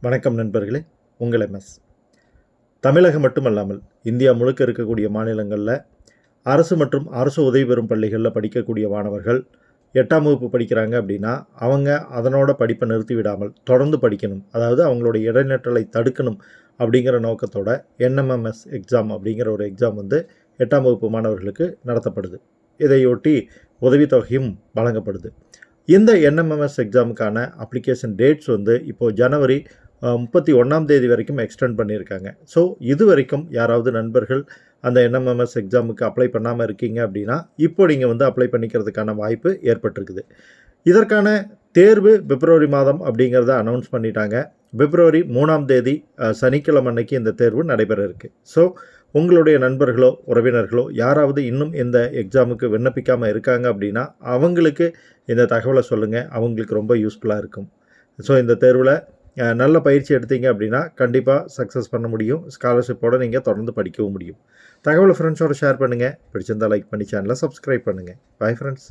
வணக்கம் நண்பர்களே, உங்கள் எம்எஸ். தமிழகம் மட்டுமல்லாமல் இந்தியா முழுக்க இருக்கக்கூடிய மாநிலங்களில் அரசு மற்றும் அரசு உதவி பெறும் பள்ளிகளில் படிக்கக்கூடிய மாணவர்கள் 8ஆம் வகுப்பு படிக்கிறாங்க அப்படின்னா அவங்க அதனோட படிப்பை நிறுத்தி விடாமல் தொடர்ந்து படிக்கணும், அதாவது அவங்களுடைய இடைநிற்றலை தடுக்கணும் அப்படிங்கிற நோக்கத்தோட என்எம்எம்எஸ் எக்ஸாம் அப்படிங்கிற ஒரு எக்ஸாம் 8ஆம் வகுப்பு மாணவர்களுக்கு நடத்தப்படுது. இதையொட்டி உதவித்தொகையும் வழங்கப்படுது. இந்த என்எம்எம்எஸ் எக்ஸாமுக்கான அப்ளிகேஷன் டேட்ஸ் இப்போது ஜனவரி 31ஆம் தேதி வரைக்கும் எக்ஸ்டெண்ட் பண்ணியிருக்காங்க. ஸோ இது வரைக்கும் யாராவது நண்பர்கள் அந்த என்எம்எம்எஸ் எக்ஸாமுக்கு அப்ளை பண்ணாமல் இருக்கீங்க அப்படின்னா இப்போ நீங்கள் அப்ளை பண்ணிக்கிறதுக்கான வாய்ப்பு ஏற்பட்டிருக்குது. இதற்கான தேர்வு பிப்ரவரி மாதம் அப்படிங்கிறத அனௌன்ஸ் பண்ணிட்டாங்க. பிப்ரவரி 3ஆம் தேதி சனிக்கிழமை அன்னைக்கு இந்த தேர்வு நடைபெற இருக்குது. ஸோ உங்களுடைய நண்பர்களோ உறவினர்களோ யாராவது இன்னும் இந்த எக்ஸாமுக்கு விண்ணப்பிக்காமல் இருக்காங்க அப்படின்னா அவங்களுக்கு இந்த தகவலை சொல்லுங்கள், அவங்களுக்கு ரொம்ப யூஸ்ஃபுல்லாக இருக்கும். ஸோ இந்த தேர்வில் நல்ல பயிற்சி எடுத்தீங்க அப்படின்னா கண்டிப்பாக சக்ஸஸ் பண்ண முடியும். ஸ்காலர்ஷிப்போடு நீங்கள் தொடர்ந்து படிக்கவும் முடியும். தகவலை ஃப்ரெண்ட்ஸோடு ஷேர் பண்ணுங்கள். பிடிச்சிருந்தால் லைக் பண்ணி சேனலை சப்ஸ்கிரைப் பண்ணுங்கள். Bye friends.